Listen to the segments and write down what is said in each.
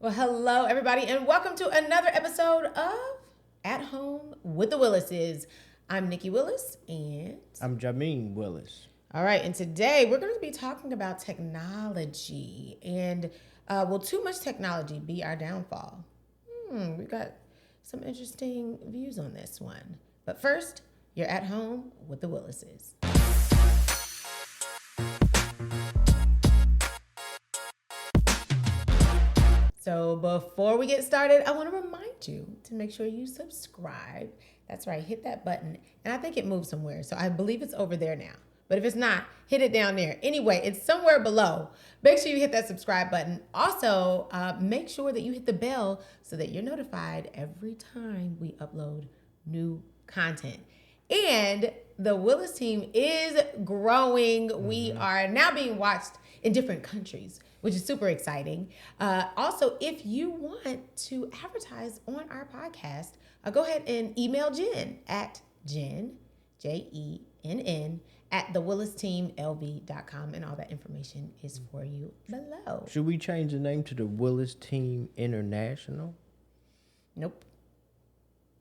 Well, hello, everybody, and welcome to another episode of At Home with the Willises. I'm Nikki Willis, and I'm Jamin Willis. all right, and today we're going to be talking about technology and will too much technology be our downfall? We've got some interesting views on this one. But first, you're at home with the Willises. So before we get started, I want to remind you to make sure you subscribe. That's right, hit that button. And I think it moved somewhere, so I believe it's over there now. But if it's not, hit it down there. Anyway, it's somewhere below. Make sure you hit that subscribe button. Also, make sure that you hit the bell so that you're notified every time we upload new content. And the Willis team is growing. We are now being watched in different countries, which is super exciting. Also, if you want to advertise on our podcast, go ahead and email Jen at Jen, Jenn, at thewillisteamlv.com, and all that information is for you below. Should we change the name to the Willis Team International? Nope.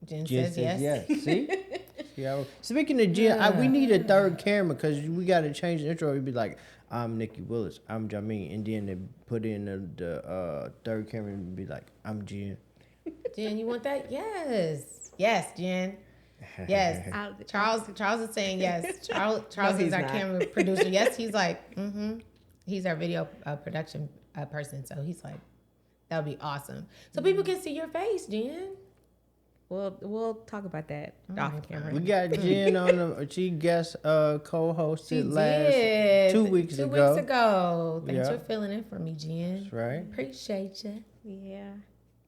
Jen says yes. See? Yeah. Speaking of Jen, we need a third camera because we got to change the intro. It'd be like, I'm Nikki Willis, I'm Jamin, and then they put in the third camera and be like, I'm Jen. Jen, you want that? Yes. Yes, Jen. Yes. Charles is saying yes. Charles is our camera producer. Yes, he's like, he's our video production person. So he's like, that would be awesome. So people can see your face, Jen. We'll talk about that off camera. We got Jen on she guest co-hosted 2 weeks ago. 2 weeks ago. Thanks for filling in for me, Jen. That's right. Appreciate you. Yeah.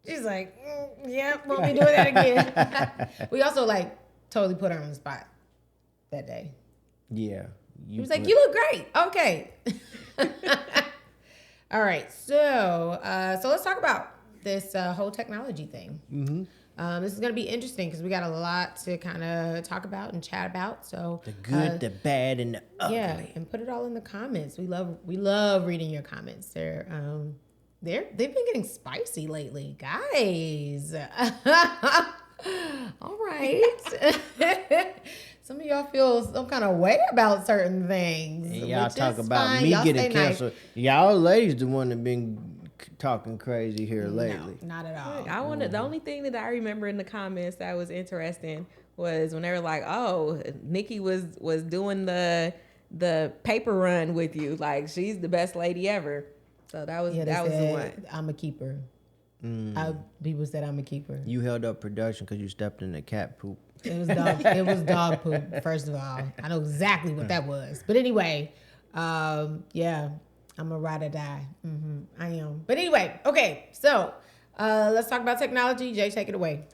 She's like, yeah, won't be doing that again. We also totally put her on the spot that day. Yeah. He was like, you look great. Okay. All right. So let's talk about this whole technology thing. This is going to be interesting because we got a lot to kind of talk about and chat about. So the good, the bad, and the ugly. Yeah, and put it all in the comments. We love reading your comments. They've been getting spicy lately, guys. All right. Some of y'all feel some kind of way about certain things. And y'all talk about me getting canceled. Nice. Y'all ladies the one that been talking crazy here lately. No, not at all. The only thing that I remember in the comments that was interesting was when they were like, "Oh, Nikki was doing the paper run with you. Like she's the best lady ever." So that was the one. I'm a keeper. People said I'm a keeper. You held up production because you stepped in the cat poop. It was dog poop. First of all, I know exactly what that was. But anyway, yeah. I'm a ride or die. I am. But anyway, okay. So let's talk about technology. Jay, take it away.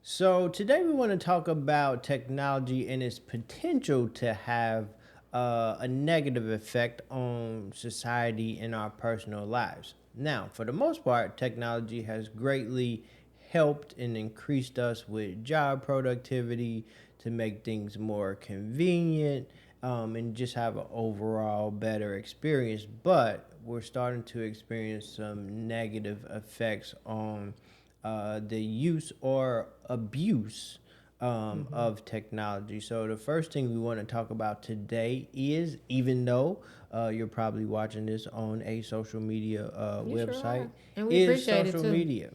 So today we want to talk about technology and its potential to have a negative effect on society and our personal lives. Now, for the most part, technology has greatly helped and increased us with job productivity to make things more convenient, and just have an overall better experience. But we're starting to experience some negative effects on the use or abuse of technology. So the first thing we want to talk about today is, even though you're probably watching this on a social media website, and we appreciate social it too. media.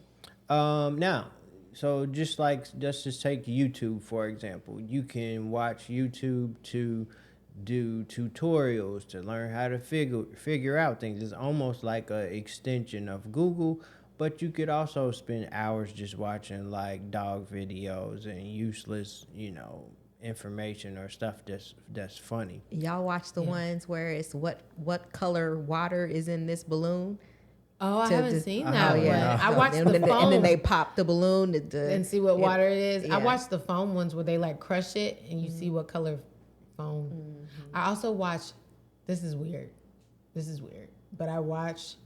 Now, so let's just take YouTube, for example. You can watch YouTube to do tutorials, to learn how to figure out things. It's almost like an extension of Google, but you could also spend hours just watching dog videos and useless, information or stuff that's funny. Y'all watch the ones where it's what color water is in this balloon? Oh, I haven't seen that one. Yeah. I watched the foam. And then they pop the balloon and see what water it is. Yeah. I watched the foam ones where they crush it and you see what color foam. I also watch, this is weird, but I watch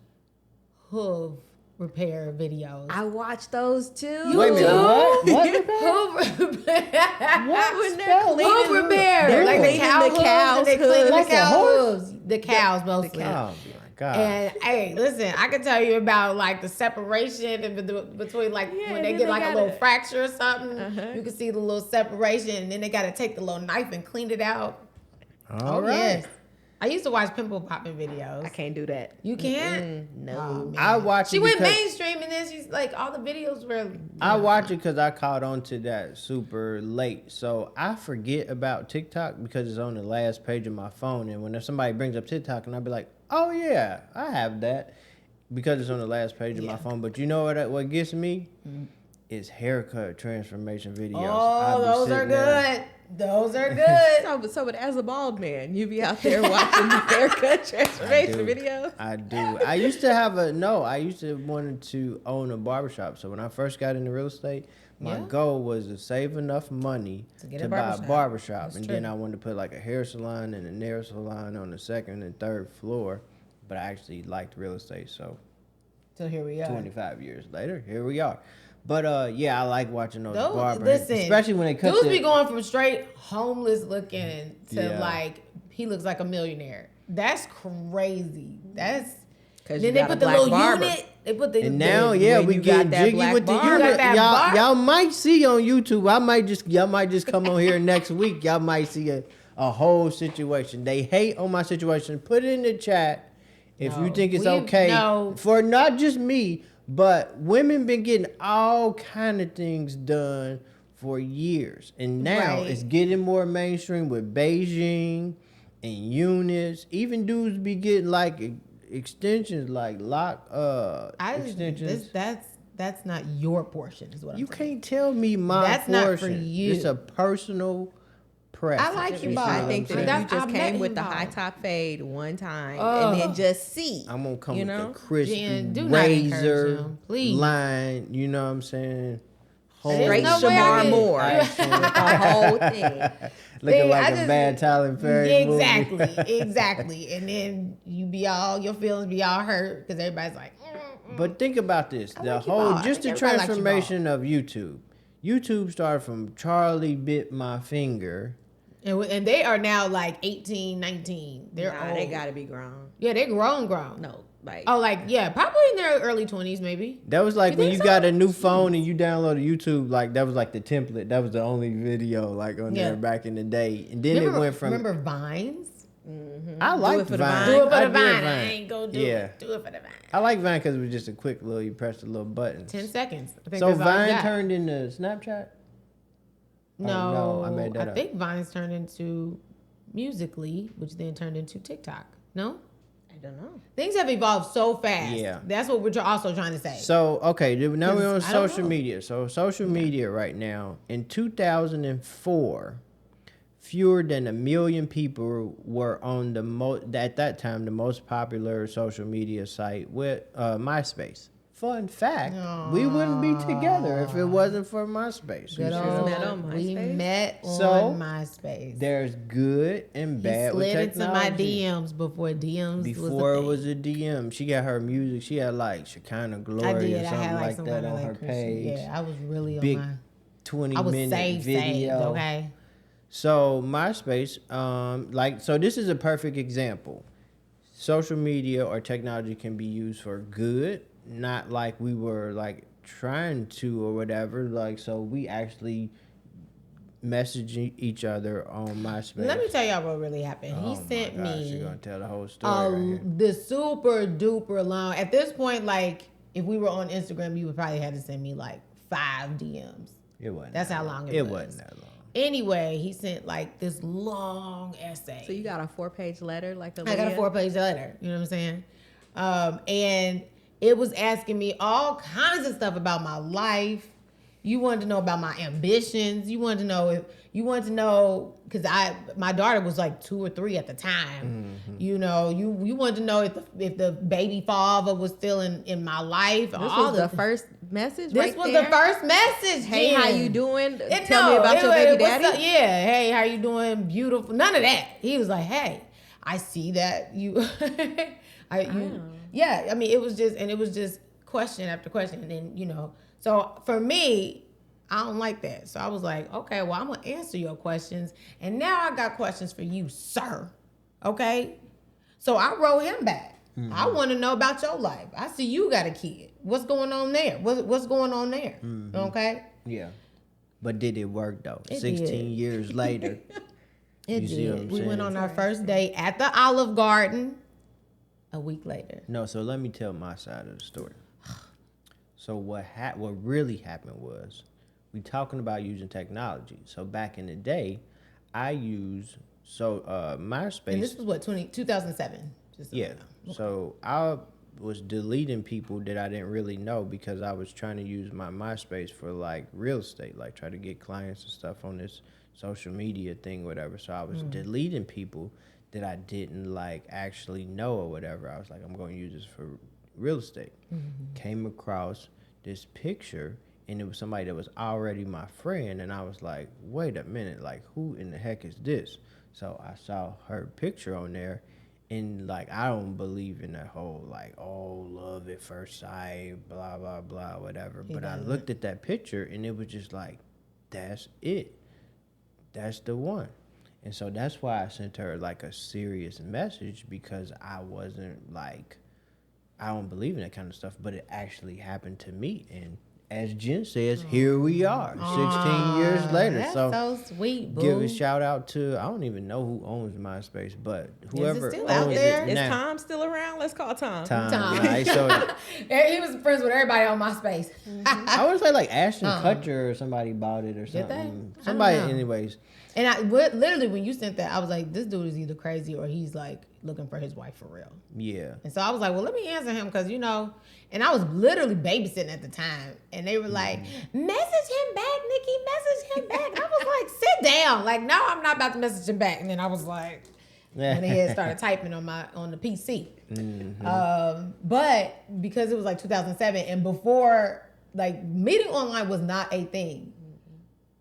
hoof repair videos. I watch those too. Wait a minute, what? Hoof repair. What when they're cleaning? Hoof repair. They're Like cleaning the cow the cow's hooves. They clean the hooves. cow hooves. The cows mostly. Oh, gosh. And hey, listen, I can tell you about like the separation between like Yeah, when and they then get they like a gotta- little fracture or something. Uh-huh. You can see the little separation, and then they got to take the little knife and clean it out. All right. Yes. I used to watch pimple popping videos. I can't do that. You can't? No. Oh, man. I watch She it went because- mainstream, and then she's like, all the videos were. I watch it because I caught on to that super late. So I forget about TikTok because it's on the last page of my phone. And when somebody brings up TikTok, and I'll be like, oh, yeah, I have that because it's on the last page of my phone. But you know what gets me? Is haircut transformation videos. I Oh, be those are sitting there. good. Those are good. So, but as a bald man, you be out there watching the haircut transformation do. videos. I do. I used to have I used to wanted to own a barbershop. So when I first got into real estate, my goal was to save enough money To get to a buy a barbershop. barbershop. That's And true. then I wanted to put like a hair salon and a nail salon on the second and third floor. But I actually liked real estate. So So here we are. 25 years later, here we are. But yeah, I like watching those Those, barbers, listen, especially when they cut dudes the, be going from straight homeless looking to Yeah. like he looks like a millionaire. That's crazy. That's 'Cause then you they got a put the black little barber. unit. They put the And now, yeah, when we you get got that jiggy black with the bar. unit. You got that bar? Y'all might see on YouTube. Y'all might just come on here next week. Y'all might see a whole situation. They hate on my situation. Put it in the chat if you No, think it's we- okay no. for not just me, but women been getting all kind of things done for years, and now Right. it's getting more mainstream with Beijing and units. Even dudes be getting like extensions, like extensions. That's not your portion. Is what I'm You saying. can't tell me my That's not for portion. you. It's a personal preference. I like you, see Bob. what I I'm think that saying? if you That's- just I met came with him the bald. high top fade one time Ugh. and then just see. I'm gonna come you with know? the crispy Jen, do not encourage razor him, please. line. You know what I'm saying? There's Straight no way I Shamar can- Moore. Action. The whole thing. Looking See, like I a just- bad Tyler Perry movie. Exactly. And then your feelings be all hurt because everybody's like, But think about this: I the like you whole, bald. I just the think everybody likes you transformation of YouTube. YouTube started from Charlie bit my finger. and they are now like 18, 19. They're Nah, old. they gotta be grown. Yeah, they're grown. No, like Oh, like, yeah, probably in their early 20s, maybe. That was like You when think you so? got a new phone and you downloaded YouTube. Like that was like the template. That was the only video like on Yeah. there back in the day. And then it went from. Remember Vines? I liked for the Vine. Vine. Do it for I the did Vine. I ain't gonna do Yeah. it. Do it for the Vine. I like Vine because it was just a quick little. You pressed a little buttons. 10 seconds. I think So that's all you Vine got. turned into Snapchat. No, no, I made that I up. think Vines turned into Musically, which then turned into TikTok. No? I don't know. Things have evolved so fast. Yeah. That's what we're also trying to say. So okay, now we're on 'Cause I don't social know. media. So social media right now in 2004, fewer than 1 million people were on the at that time the most popular social media site with MySpace. Fun fact: we wouldn't be together if it wasn't for MySpace. You Good see what I'm old, met on we MySpace? met on So, MySpace. There's good and He bad with slid into my technology. DMs before DMs Before was a it thing. was a DM, she got her music. She had like Shekinah Glory I or did. I something had like like some that kind of on like her Christian. page. Yeah, I was really Big on my. 20 I was minute saved, video. okay. So MySpace, so this is a perfect example. Social media or technology can be used for good, not like we were like trying to or whatever. Like, so we actually message each other on MySpace. Let me tell y'all what really happened. Oh He sent my gosh, me you're gonna tell the whole story right here. the super duper long. At this point, like if we were on Instagram, you would probably have to send me like 5 DMs. It wasn't. That's that how long it It was. wasn't that long. Anyway, he sent like this long essay. So you got a 4-page letter like a I got a 4-page letter. You know what I'm saying? And it was asking me all kinds of stuff about my life. You wanted to know about my ambitions. You wanted to know because my daughter was like 2 or 3 at the time. Mm-hmm. You know, you wanted to know if the baby father was still in my life. This was the first message. This right was there? the first message. Hey, Jen. how you doing? And Tell me about your baby what's daddy. up? Yeah, hey, how you doing? Beautiful. None of that. He was like, hey, I see that you, yeah. I mean, it was just question after question, and then So for me, I don't like that. So I was like, okay, well, I'm gonna answer your questions, and now I got questions for you, sir. Okay. So I wrote him back. I want to know about your life. I see you got a kid. What's going on there? What's going on there? Okay. Yeah. But did it work though? It 16 did. years later. It You see what I'm did. We saying? went on our first date at the Olive Garden a week later. No, so let me tell my side of the story. So what really happened was we talking about using technology. So back in the day, I used MySpace. And this was what, 2007? Just so you Yeah. know. So I was deleting people that I didn't really know because I was trying to use my MySpace for like real estate, like try to get clients and stuff on this social media thing, whatever. So I was deleting people that I didn't like actually know or whatever. I was like, I'm going to use this for real estate. Came across this picture and it was somebody that was already my friend. And I was like, wait a minute, like who in the heck is this? So I saw her picture on there. And like I don't believe in that whole like love at first sight, blah blah blah, whatever. But I looked at that picture and it was just like, that's it, that's the one. And so that's why I sent her like a serious message, because I wasn't like, I don't believe in that kind of stuff, but it actually happened to me. And as Jen says, here we are, 16 years later. That's so sweet, boo. Give a shout out to, I don't even know who owns MySpace, but whoever still out owns there? it Is now. Tom still around? Let's call Tom. Tom. Right, so He was friends with everybody on MySpace. I want to say like Ashton Kutcher or somebody bought it or something. Did they? I don't Somebody, know. anyways. And literally, when you sent that, I was like, this dude is either crazy or he's like looking for his wife for real. Yeah. And so I was like, well, let me answer him because, and I was literally babysitting at the time. And they were like, message him back, Nikki, message him back. I was like, sit down. Like, no, I'm not about to message him back. And then I was like, and he had started typing on the PC. But because it was like 2007 and before, like meeting online was not a thing.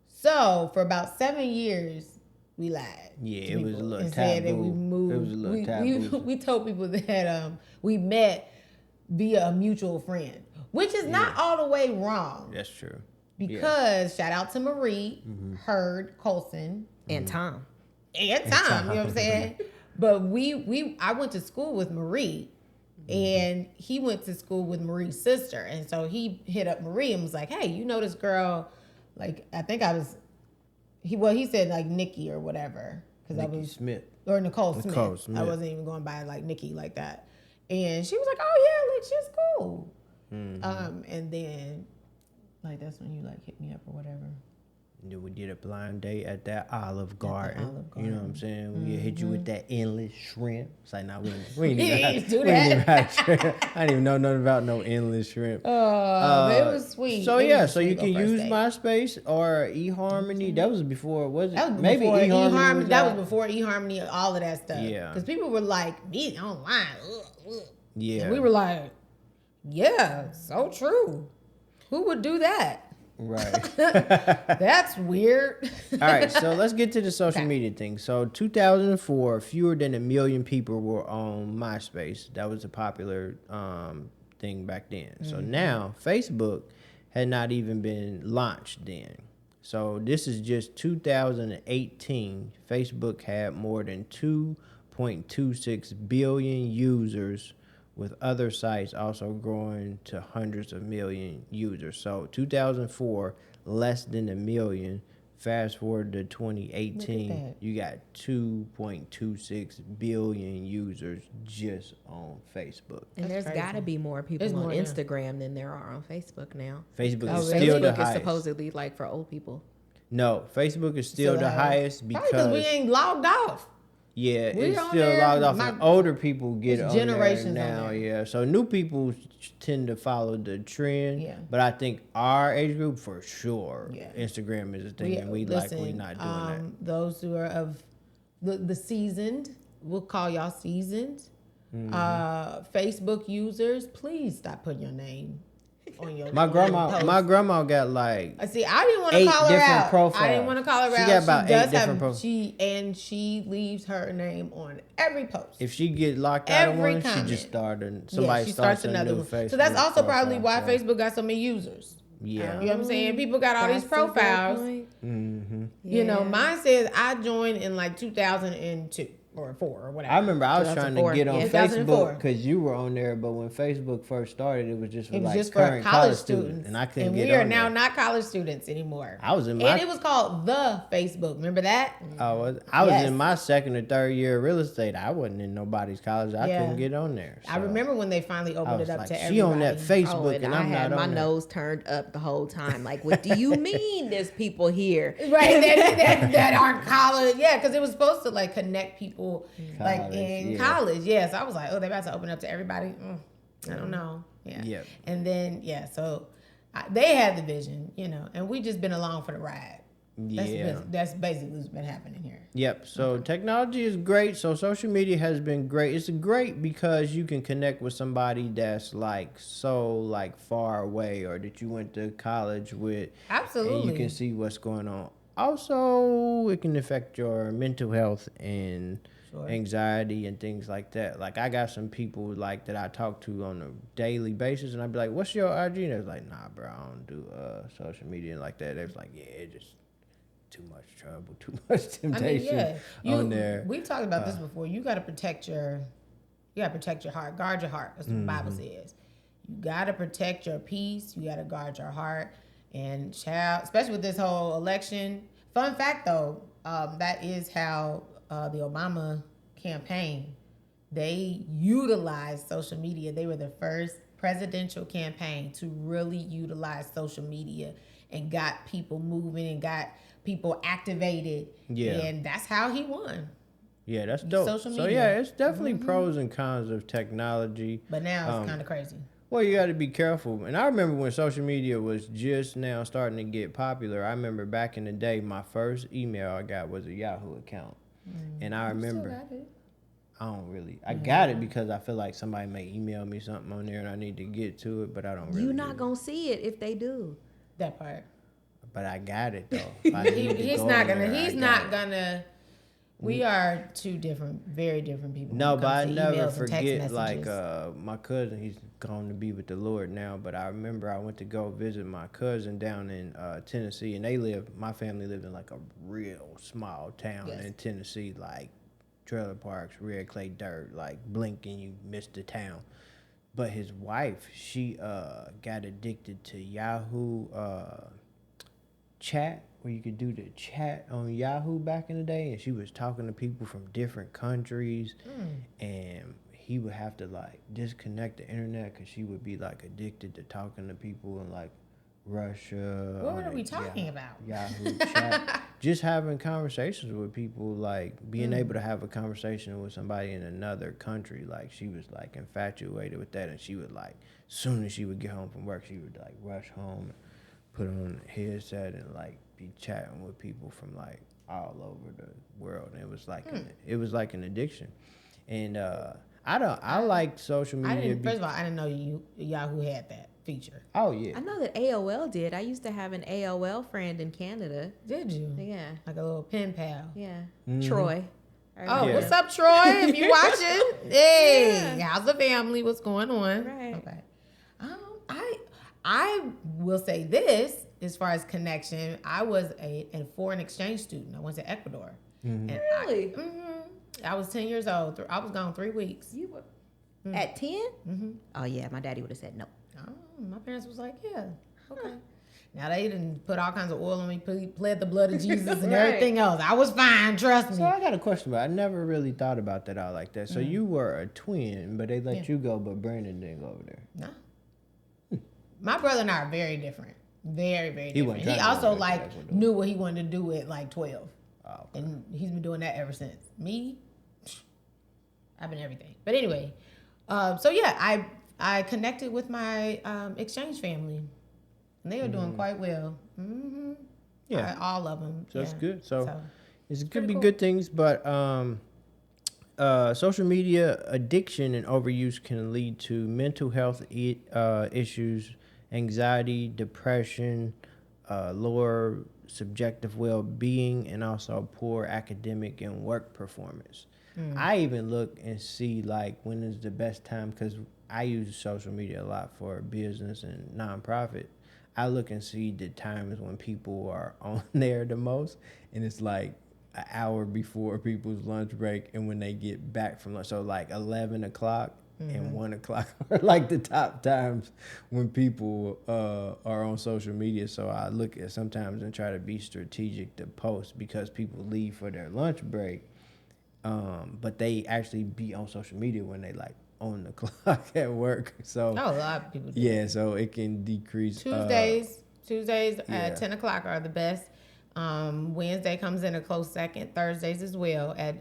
So for about 7 years, we lied. Yeah, to it was people a little and said that taboo. we moved. It was a little taboo. We told people that we met via a mutual friend, which is not all the way wrong. That's true. Because shout out to Marie, Heard, Colson, And Tom. and Tom. You know what I'm saying? But I went to school with Marie, and he went to school with Marie's sister, and so he hit up Marie and was like, "Hey, you know this girl?" Like I think I was, he said like Nikki or whatever because I was Smith. or Nicole Nicole Smith. Smith. I wasn't even going by like Nikki like that, and she was like, "Oh yeah, like she's cool." And then like that's when you like hit me up or whatever. Then we did a blind date at that Olive Garden. Olive You know what I'm saying? We hit you with that endless shrimp. It's like, nah, we ain't He even didn't do we ain't even that. had shrimp. I didn't even know nothing about no endless shrimp. But it was sweet. So It yeah, was a so you sweet can little use first date. MySpace or eHarmony. That was before, was it? That was Maybe before eHarmony. eHarmony. That was before eHarmony, all of that stuff. Yeah. Because people were like, me online. Ugh. Yeah. And we were like, yeah, so true. Who would do that? Right. That's weird. All right, so let's get to the social media thing. So 2004, fewer than 1 million people were on MySpace. That was a popular thing back then. So now Facebook had not even been launched then. So this is just 2018. Facebook had more than 2.26 billion users, with other sites also growing to hundreds of million users. So 2004, less than 1 million. Fast forward to 2018, you got 2.26 billion users just on Facebook. And there's crazy. got to be more people There's on more now. Instagram than there are on Facebook now. Facebook Oh, is really? still the Facebook is highest. supposedly like for old people. No, Facebook is still the highest Probably because we because ain't logged off. yeah, we it's on still there. logged off. And older people get It's on there generations on now. there. Yeah, so new people tend to follow the trend. Yeah. But I think our age group for sure, Yeah. Instagram is a thing, and we not doing that. Those who are of the seasoned, we'll call y'all seasoned. Facebook users, please stop putting your name on your My post. grandma got like See, I didn't want to 8 call her different out. profiles. I didn't want to call her She out. got about 8 does different profiles. She leaves her name on every post. if she get locked out of Every one, comment. she just started. Yeah, Somebody she starts starts a another new one. Facebook. So that's also probably why profile. Facebook got so many users. Yeah. You know what I'm saying? People got all these That's a good profiles. point. Mm-hmm. You know, Yeah. mine says I joined in like 2002. or 4 or whatever. I remember I was trying to 2004, get on yeah. 2004. Facebook because you were on there, but when Facebook first started, it was just for It was like just for current college students, and I couldn't and get we are on now there. not college students anymore. I was in my and it was called the Facebook. Remember that? I was Yes. in my second or third year of real estate. I wasn't in nobody's college. I Yeah. couldn't get on there. I So remember when they finally I opened was it up like, to she everybody. on that Facebook, and and I I'm had not my on there. nose turned up the whole time. Like, what do you mean there's people here? Right, that aren't college. Yeah, because it was supposed to like connect people like College, in yeah. college. Yeah, so I was like, oh, they're about to open up to everybody. I don't know. Yeah. Yep. And then so they had the vision, and we just been along for the ride. That's basically what's been happening here. Yep. So technology is great. So social media has been great. It's great because you can connect with somebody that's like far away or that you went to college with. Absolutely. And you can see what's going on. Also, it can affect your mental health and anxiety and things like that. Like I got some people like that I talk to on a daily basis, and I'd be like, "What's your IG?" And they're like, "Nah, bro, I don't do social media like that." They was like, "Yeah, it just too much trouble, too much temptation on there." We've talked about this before. You got to protect your heart, guard your heart. That's what the Bible says. You got to protect your peace. You got to guard your heart. And child, especially with this whole election. Fun fact though, that is how the Obama campaign, they utilized social media. They were the first presidential campaign to really utilize social media and got people moving and got people activated. Yeah. And that's how he won. Yeah, that's dope. Social So media. yeah, it's definitely pros and cons of technology. But now it's kind of crazy. Well, you got to be careful. And I remember when social media was just now starting to get popular. I remember back in the day, my first email I got was a Yahoo account. And I remember, I don't really, I got it because I feel like somebody may email me something on there and I need to get to it, but I don't really. You're not going to see it if they do. That part. But I got it though. If I need to He's go not on gonna. there, He's I not got it. gonna. We are two different, very different people. No, when it but I comes to never emails and text forget, like, messages. my cousin, he's gone to be with the Lord now, but I remember I went to go visit my cousin down in Tennessee, and my family lived in, like, a real small town in Tennessee, like, trailer parks, red clay dirt, like, blink and you miss the town. But his wife, she got addicted to Yahoo chat, where you could do the chat on Yahoo back in the day, and she was talking to people from different countries, and he would have to like disconnect the internet because she would be like addicted to talking to people in like Russia. What are we talking about? Yahoo chat. Just having conversations with people, like being able to have a conversation with somebody in another country. Like she was like infatuated with that, and she would like, soon as she would get home from work, she would like rush home, put on a headset, and like be chatting with people from like all over the world. And it was like an addiction. And I like social media. First of all, I didn't know Yahoo had that feature. Oh yeah. I know that AOL did. I used to have an AOL friend in Canada. Did you? Yeah. Like a little pen pal. Yeah. Mm-hmm. Troy. Oh, Yeah. what's up, Troy? If you watching, hey, how's the family? What's going on? Right. Okay. I will say this as far as connection. I was a foreign exchange student. I went to Ecuador. Mm-hmm. And Really? I was 10 years old. I was gone 3 weeks. You were at 10? Mm-hmm. Oh, yeah. My daddy would have said no. Oh, my parents was like, yeah, okay. Now they didn't put all kinds of oil on me, pled the blood of Jesus and Right. everything else. I was fine, trust me. So I got a question, but I never really thought about that out like that. So you were a twin, but they let you go, but Brandon didn't go over there. No. My brother and I are very different. Very, very wasn't different. trying He to also go back to Ecuador. knew what he wanted to do at like 12. Oh, okay. And he's been doing that ever since. Me, I've been everything. But anyway, so yeah, I connected with my exchange family. And they are doing quite well. Mm-hmm. Yeah. All of them. So yeah. it's good. So it could pretty be cool. good things, but social media addiction and overuse can lead to mental health issues, anxiety, depression, lower subjective well-being, and also poor academic and work performance. I even look and see like when is the best time, because I use social media a lot for business and nonprofit. I look and see the times when people are on there the most, and it's like an hour before people's lunch break and when they get back from lunch. So like 11 o'clock and 1 o'clock are like the top times when people are on social media. So I look at sometimes and try to be strategic to post because people leave for their lunch break. But they actually be on social media when they like on the clock at work. So a lot of people do. Yeah, so it can decrease. Tuesdays at 10 o'clock are the best. Wednesday comes in a close second. Thursdays as well at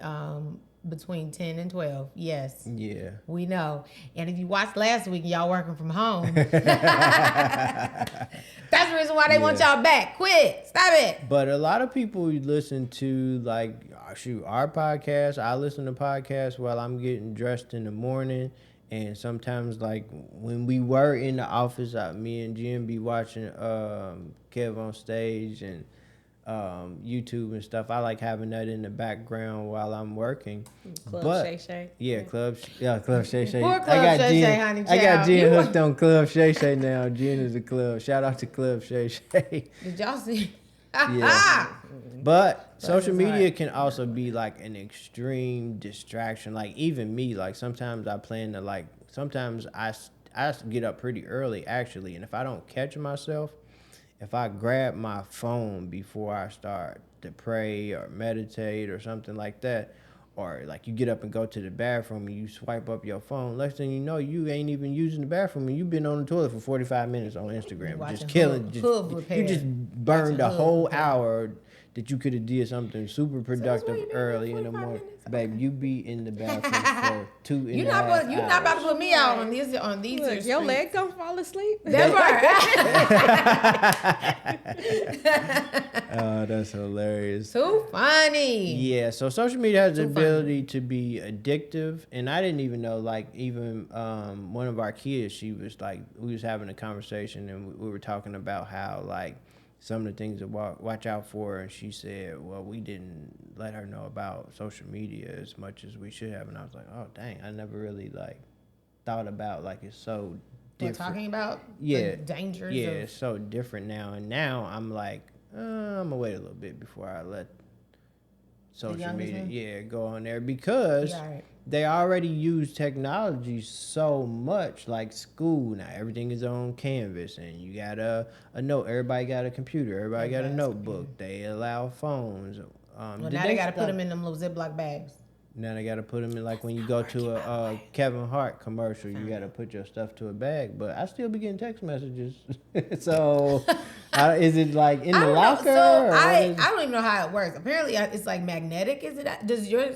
between 10 and 12. Yes. Yeah. We know. And if you watched last week, y'all working from home. That's the reason why they want y'all back. Quit. Stop it. But a lot of people listen to like, our podcast. I listen to podcasts while I'm getting dressed in the morning. And sometimes, like, when we were in the office, me and Jim be watching Kev on Stage and YouTube and stuff. I like having that in the background while I'm working. Club Shay Shay. Yeah, Club Shay Shay. Poor Club Shay Shay, honey I got child. Jen hooked on Club Shay Shay now. Jen is a club. Shout out to Club Shay Shay. Did y'all see? Yeah. But social is media right. can also be like an extreme distraction. Like even me, like sometimes I plan to like, sometimes I get up pretty early actually. And if I don't catch myself, if I grab my phone before I start to pray or meditate or something like that, or like you get up and go to the bathroom and you swipe up your phone, next thing you know, you ain't even using the bathroom and you've been on the toilet for 45 minutes on Instagram. Just killing. You just burned a whole hour that you could have did something super productive early in the morning. Babe, you be in the bathroom for 2.5 hours. You're not about to put me out on these. Look, your leg gonna fall asleep. That's Oh, that's hilarious. Too funny. Yeah, so social media has the ability to be addictive, and I didn't even know, like, even one of our kids, she was like, we was having a conversation, and we were talking about how, like, some of the things to watch out for, and she said, well, we didn't let her know about social media as much as we should have, and I was like, oh, dang, I never really, like, thought about, like, it's so different. We're talking about the dangers of... it's so different now, and now I'm like, I'm gonna wait a little bit before I let social media go on there because they already use technology so much, like school now everything is on Canvas and you got a note, everybody got a computer, everybody got a notebook, they allow phones. Well, now they got to put them in them little Ziploc bags. Now they got to put them in, like when you go to a Kevin Hart commercial, you got to put your stuff to a bag. But I still be getting text messages. So is it like in the locker? So I don't even know how it works. Apparently it's like magnetic. Is it? Does your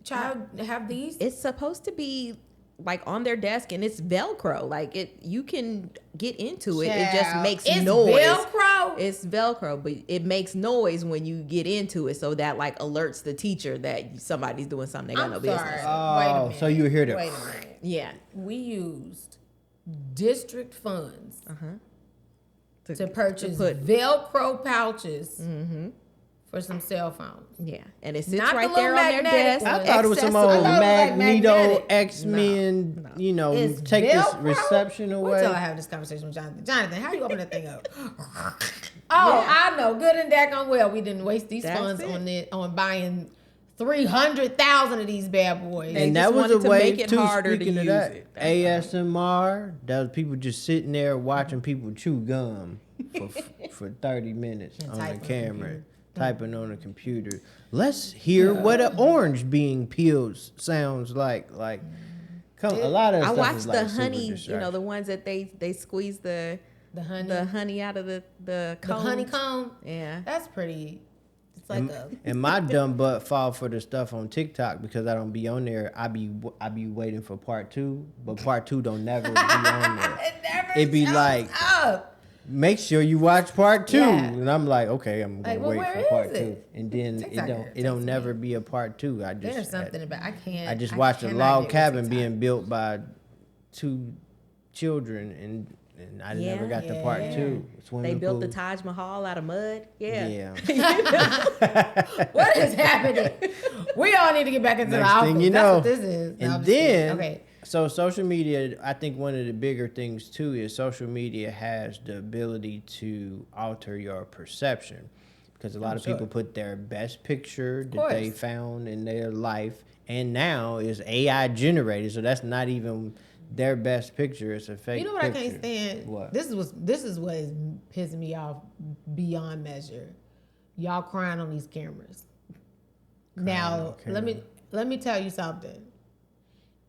child have these? It's supposed to be like on their desk and it's Velcro. Like you can get into it. It just makes noise. Velcro? It's Velcro, but it makes noise when you get into it, so that like alerts the teacher that somebody's doing something they got no business. Oh, wait a minute. So you hear that? Wait a minute. Yeah. We used district funds to purchase Velcro pouches for some cell phones. Yeah, and it sits Not right the there on their desk. I thought it was some old Magneto magnetic. X-Men, you know, It's take this Velcro? reception Wait away. till I have this conversation with Jonathan. Jonathan, how you open that thing up? I know. Good and daggone well. We didn't waste these funds on buying 300,000 of these bad boys. And that was a way make it too, harder to speaking of use that, it. ASMR, that was people just sitting there watching people chew gum for 30 minutes on the camera, typing on a computer. Let's hear what an orange being peeled sounds like. Like, a lot of I stuff watched is the like honey, super the ones that they squeeze the honey out of the comb. The honeycomb. Yeah. That's pretty. It's like and my dumb butt fall for the stuff on TikTok because I don't be on there. I be waiting for part 2, but part 2 don't never be on there. It be like, make sure you watch part 2, and I'm like, okay, I'm gonna wait for part 2, and then it don't never be a part 2. There's something about I can't. I just watched a log cabin being built by 2 children, and I never got to part 2. They built the Taj Mahal out of mud. Yeah. What is happening? We all need to get back into the Next office. thing you That's know. what this is. No, And then, okay. so social media, I think one of the bigger things too is social media has the ability to alter your perception, because a lot of sure. people put their best picture that course. they found in their life, and now is AI generated, so that's not even their best picture. It's a fake. You know what picture. I can't stand? What? This is what is pissing me off beyond measure. Y'all crying on these cameras. Now, let me tell you something.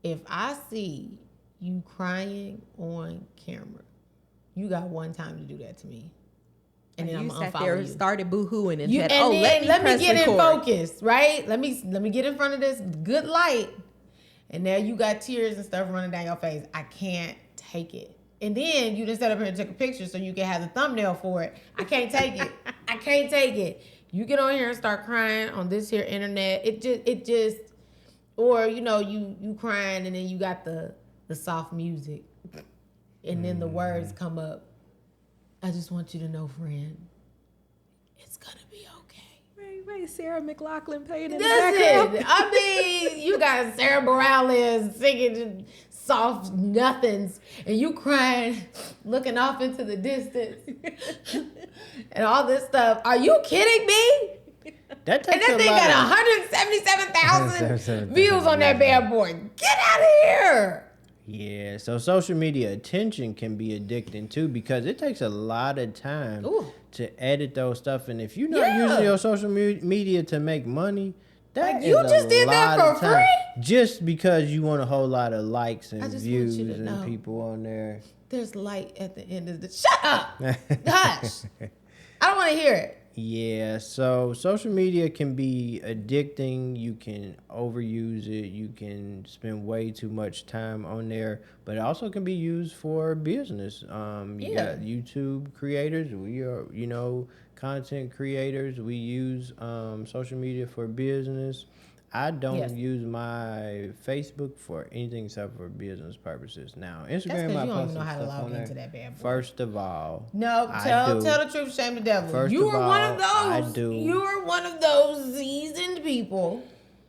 If I see you crying on camera, you got one time to do that to me. And then I'm you gonna sat there unfollow and you. started boo-hooing and You, said, and "Oh, then let me get record. in focus, right? Let me get in front of this good light, and now you got tears and stuff running down your face. I can't take it. And then you just set up here and took a picture so you can have the thumbnail for it. I can't take it. I can't take it. You get on here and start crying on this here internet. It just, or you know you crying and then you got the soft music, and then the words come up. I just want you to know, friend, it's gonna be okay. Right, Sarah McLachlan playing in the background. Listen, I mean, you got Sarah Bareilles singing soft nothings, and you crying, looking off into the distance, and all this stuff. Are you kidding me? That takes And that thing got 177,000 views on that bad boy. Get out of here. Yeah, so social media attention can be addicting too, because it takes a lot of time Ooh. to edit those stuff. And if you're not Yeah. using your social media to make money, that Like, is you a just did that lot of for time. free? Just because you want a whole lot of likes I and just want views you to and know. people on there. There's light at the end of the. Shut up. Hush. I don't want to hear it. Yeah, so social media can be addicting. You can overuse it. You can spend way too much time on there, but it also can be used for business. You got YouTube creators. We are, content creators. We use social media for business. I don't use my Facebook for anything except for business purposes. Now, Instagram, That's because I you don't post even know some how to stuff log on there. into that bad boy. First of all, No, I tell do. the truth, shame the devil. First You of are one of all, I those. do. You are one of those seasoned people.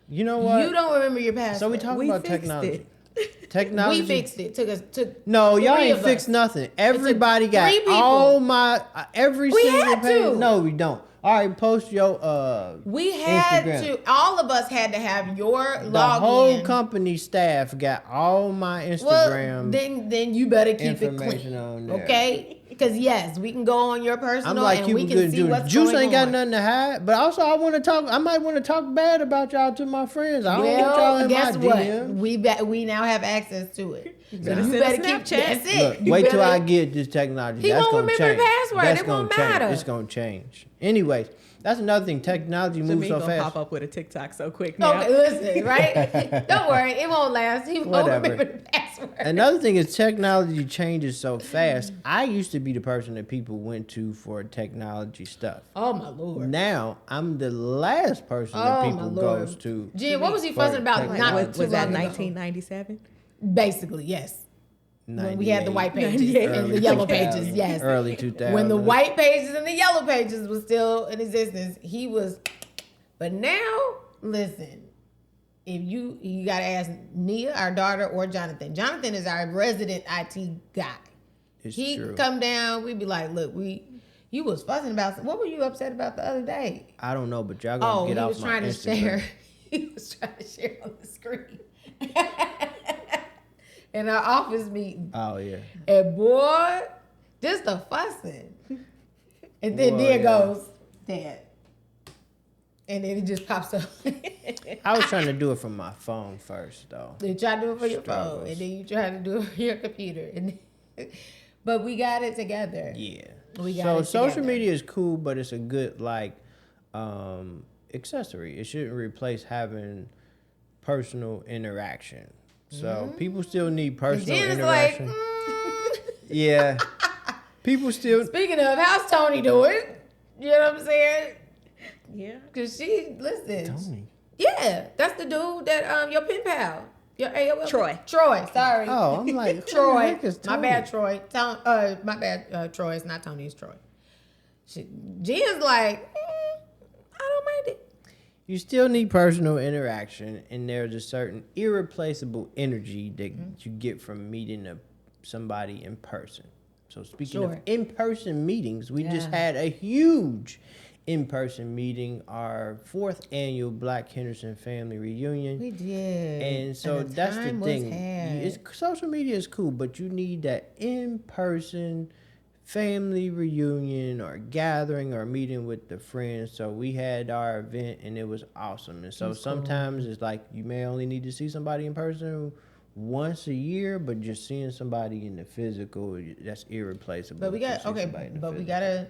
You know what? You don't remember your password. So we talk We about fixed technology. it. Technology. We fixed it. Took No, y'all three ain't of fixed us. nothing. Everybody got three people. all my every We single had page. to. No, we don't. All right, post your We had Instagram. to. All of us had to have your The login. whole company staff got all my Instagram. Well, then you better keep it information clean, on there. okay? Because yes, we can go on your personal I'm like and you we can couldn't see do. what's Juice going ain't got on. nothing to hide. But also, I might want to talk bad about y'all to my friends. I don't want y'all Well, in guess my what? DMs. We now have access to it. So better you send a better keep. Snapchat. That's it. Look, You wait till better- I get this technology. He That's won't gonna remember the change. password. That's It gonna won't change. matter. It's gonna change. Anyways, that's another thing. Technology moves Jimmy so gonna fast. pop up with a TikTok so quick now. Okay, listen, right? Don't worry, it won't last. He won't Whatever. remember the password. Another thing is technology changes so fast. I used to be the person that people went to for technology stuff. Oh my lord. Now I'm the last person Oh, that my people Lord. goes to. Jen, what was he for fussing about? technology. Not was too that long ago? 1997? Basically, yes. When we had the white pages 98. and the Early yellow 2000s. pages, yes. Early 2000s. When the white pages and the yellow pages was still in existence, he was. But now, listen, if you gotta ask Nia, our daughter, or Jonathan. Jonathan is our resident IT guy. It's He true. come down, we'd be like, look, you was fussing about. What were you upset about the other day? I don't know, but y'all gonna Oh, get he off was my trying to Instagram. share. He was trying to share on the screen. In our office meeting. Oh yeah. And boy, just the fussing. And then Boy, there yeah. goes Dad. And then it just pops up. I was trying to do it from my phone first, though. You try to do it for your phone, Struggles. and then you try to do it for your computer. But we got it together. Yeah. We got So it social together. media is cool, but it's a good accessory. It shouldn't replace having personal interaction. So people still need And personal Jen is like, interaction. Yeah. People still. speaking of, how's Tony doing? You know what I'm saying? Yeah. Because she, listen. Tony. Yeah, that's the dude that, your pen pal. Your AOL. Troy. Troy, sorry. Oh, I'm like, who the Troy. heck is My Tony? bad, Troy. My bad, Troy. It's not Tony, it's Troy. Jen's like, I don't mind it. You still need personal interaction, and there's a certain irreplaceable energy that you get from meeting somebody in person. So speaking of Sure. in-person meetings, we just Yeah. had a huge in-person meeting, our 4th annual Black Henderson Family Reunion. We did. And so that's the time was thing. had. Social media is cool, but you need that in-person family reunion or gathering or meeting with the friends. So we had our event and it was awesome. And so sometimes it's like you may only need to see somebody in person once a year, but just seeing somebody in the physical, that's irreplaceable. But we got to see somebody in the but we physical. gotta.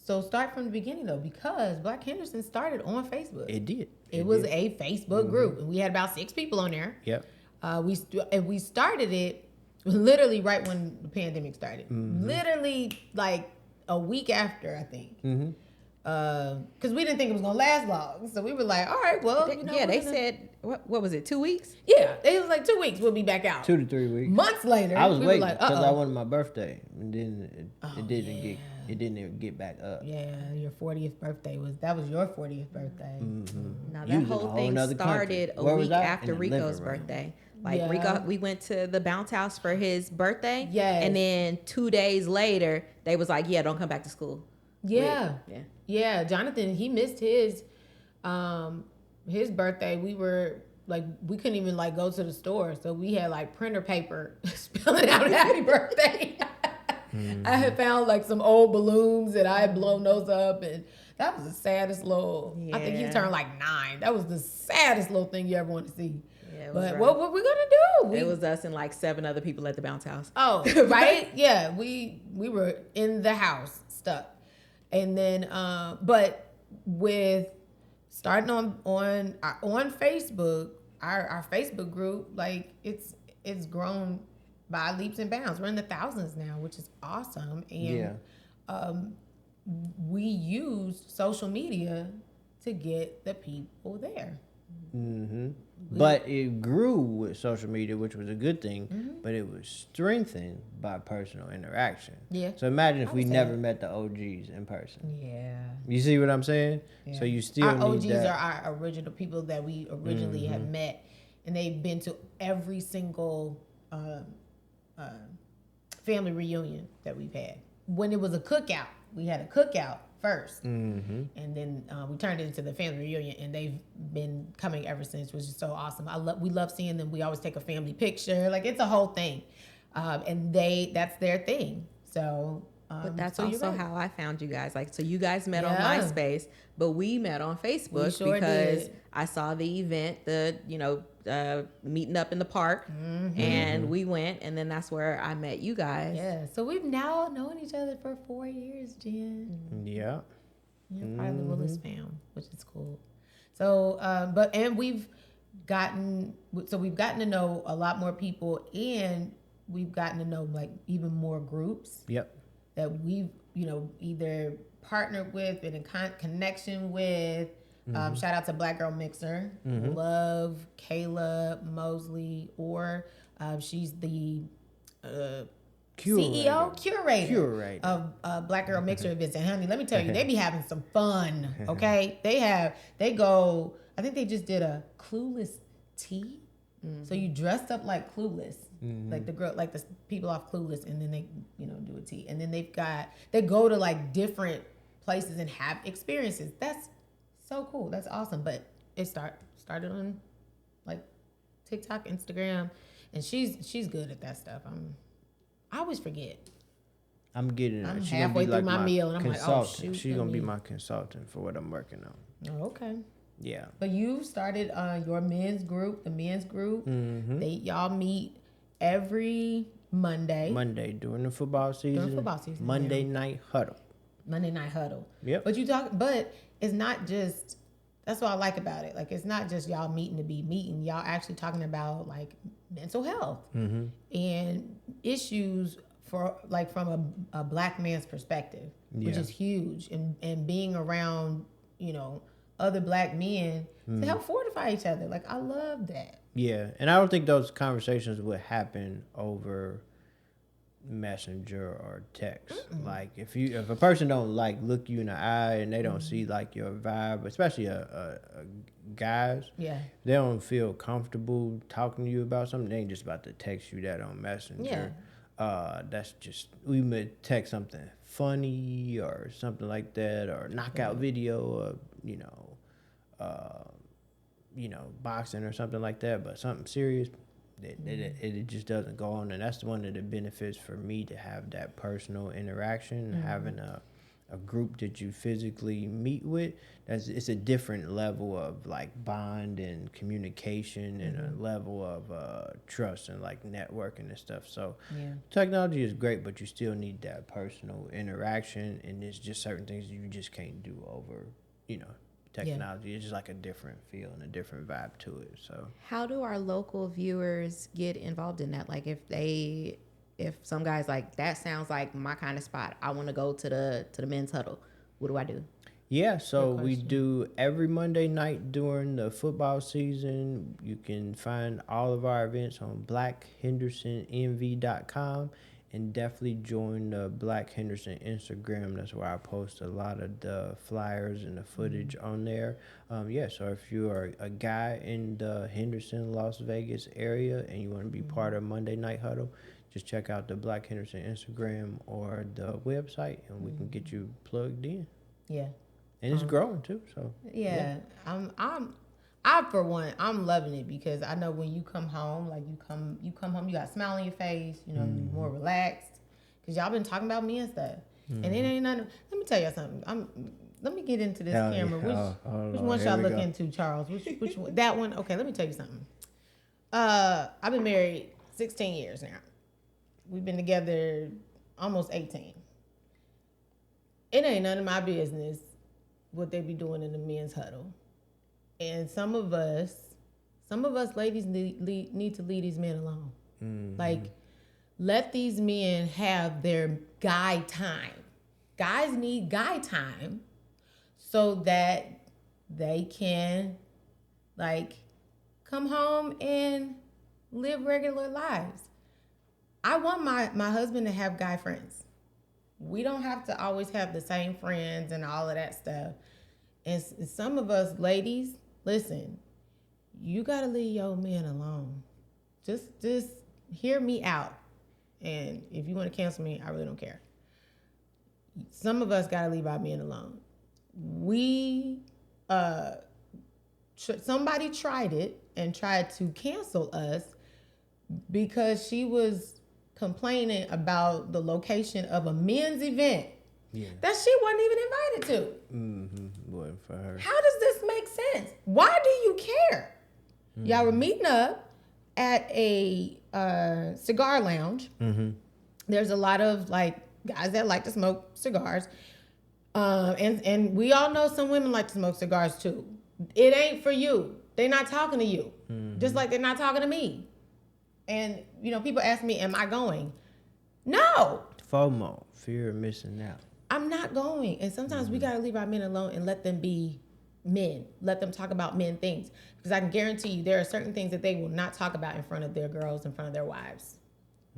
So start from the beginning though, because Black Henderson started on Facebook. It did. It was a Facebook group, and we had about 6 people on there. Yep. We started it literally right when the pandemic started. Literally like a week after, I think. Because we didn't think it was gonna last long, so we were like, "All right, well, you know, Yeah, they said what was it? 2 weeks? yeah." It was like 2 weeks. We'll be back out. 2 to 3 weeks. Months later, I was we waiting were like, because I "Uh-oh." wanted my birthday, and then it didn't even get back up. Yeah, your 40th birthday was your 40th birthday. Now You that was in a whole whole thing nother started country. a Where was week I? after In the living Rico's room. birthday. Like Yeah. Rico, we went to the bounce house for his birthday. Yes. And then 2 days later, they was like, "Yeah, don't come back to school." Yeah. Yeah. Yeah, Jonathan, he missed his birthday. We were like, we couldn't even like go to the store, so we had like printer paper spelling out "Happy Birthday." I had found like some old balloons and I had blown those up, and that was the saddest little. I think he Yeah. turned like 9. That was the saddest little thing you ever want to see. Yeah, it was But rough. what were we gonna do? It was us and like 7 other people at the bounce house. Oh, right? Yeah, we were in the house stuck. And then but with starting on Facebook, our Facebook group, like it's grown by leaps and bounds. We're in the thousands now, which is awesome. And we used social media to get the people there. But it grew with social media, which was a good thing, but it was strengthened by personal interaction. Yeah. So imagine if I we would say never that. met the OGs in person. Yeah. You see what I'm saying? Yeah. So you still our need OGs that. are our original people that we originally have met, and they've been to every single family reunion that we've had. When it was a cookout, we had a cookout first, and then we turned it into the family reunion, and they've been coming ever since, which is so awesome. We love seeing them. We always take a family picture, like it's a whole thing, and that's their thing. So. But that's so you're also right. how I found you guys. Like, so you guys met on Yeah. MySpace, but we met on Facebook We sure because did. I saw the event, meeting up in the park, and we went, and then that's where I met you guys. Yeah, so we've now known each other for 4 years, Jen. Yeah. You're part of the Willis fam, which is cool. So, we've gotten to know a lot more people, and we've gotten to know like even more groups Yep. that we've either partnered with, been in connection with. Shout out to Black Girl Mixer, Love, Kayla Mosley, or she's the curator of Black Girl Mixer events. And honey, let me tell you, they be having some fun. Okay, they go. I think they just did a Clueless tea. So you dressed up like Clueless, like the girl, like the people off Clueless, and then they do a tea, and then they go to like different places and have experiences. That's so cool. That's awesome. But it started on like TikTok, Instagram, and she's good at that stuff. I always forget. I'm getting it. I'm She gonna halfway be through like my meal, and I'm like, oh, consultant. shoot, She's let gonna be me- my consultant for what I'm working on. Oh, okay. Yeah. But you started your men's group, the men's group. Y'all meet every Monday. Monday during the football season. football season, Monday night huddle. Monday night huddle. Yep. But it's not just. That's what I like about it. Like it's not just y'all meeting to be meeting. Y'all actually talking about like mental health and issues from a Black man's perspective, which Yeah. is huge, and being around other Black men to help fortify each other. Like I love that. Yeah, and I don't think those conversations would happen over messenger or text. Like if a person don't like look you in the eye and they don't see like your vibe, especially a guys, Yeah. they don't feel comfortable talking to you about something, they ain't just about to text you that on messenger. That's just, we may text something funny or something like that, or knockout video, or boxing or something like that. But something serious, it just doesn't go on. And that's one of the benefits for me, to have that personal interaction, having a group that you physically meet with. It's a different level of like bond and communication, and a level of trust and like networking and stuff. So technology is great, but you still need that personal interaction, and there's just certain things you just can't do over technology. It's just like a different feel and a different vibe to it. So how do our local viewers get involved in that? Like if some guy's like, that sounds like my kind of spot, I want to go to the men's huddle, what do I do? Yeah, so we do every Monday night during the football season. You can find all of our events on blackhendersonnv.com, and definitely join the Black Henderson Instagram. That's where I post a lot of the flyers and the footage on there. So if you are a guy in the Henderson, Las Vegas area, and you want to be part of Monday Night Huddle, just check out the Black Henderson Instagram or the website, and we can get you plugged in. Yeah. And it's growing too. So I for one, I'm loving it, because I know when you come home, like you come home, you got a smile on your face, you're more relaxed, because y'all been talking about me and stuff, and it ain't nothing. Let me tell you something. Let me get into this camera. Which one should I look into, Charles? Which one? That one? Okay, let me tell you something. I've been married 16 years now. We've been together almost 18. It ain't none of my business what they be doing in the men's huddle. And some of us ladies need to leave these men alone. Like, let these men have their guy time. Guys need guy time so that they can, like, come home and live regular lives. I want my husband to have guy friends. We don't have to always have the same friends and all of that stuff. And some of us ladies, listen, you gotta leave your man alone. Just hear me out. And if you want to cancel me, I really don't care. Some of us gotta leave our men alone. Somebody tried it and tried to cancel us because she was complaining about the location of a men's event that she wasn't even invited to. Wasn't for her. How does this make sense? Why do you care? Y'all were meeting up at a cigar lounge. There's a lot of like guys that like to smoke cigars, and we all know some women like to smoke cigars too. It ain't for you. They're not talking to you, just like they're not talking to me. And people ask me, "Am I going?" No. FOMO, fear of missing out. I'm not going. And sometimes we gotta leave our men alone and let them be men. Let them talk about men things, because I can guarantee you there are certain things that they will not talk about in front of their girls, in front of their wives,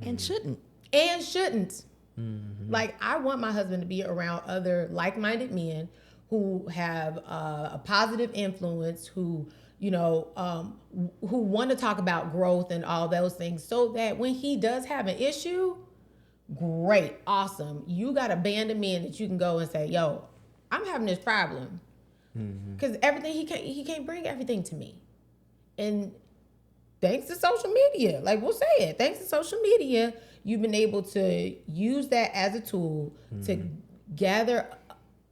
and shouldn't. Like, I want my husband to be around other like-minded men who have a positive influence, who want to talk about growth and all those things, so that when he does have an issue, great, awesome, you got a band of men that you can go and say, yo, I'm having this problem. Because everything, he can't bring everything to me. And thanks to social media, like we'll say it, thanks to social media, you've been able to use that as a tool to gather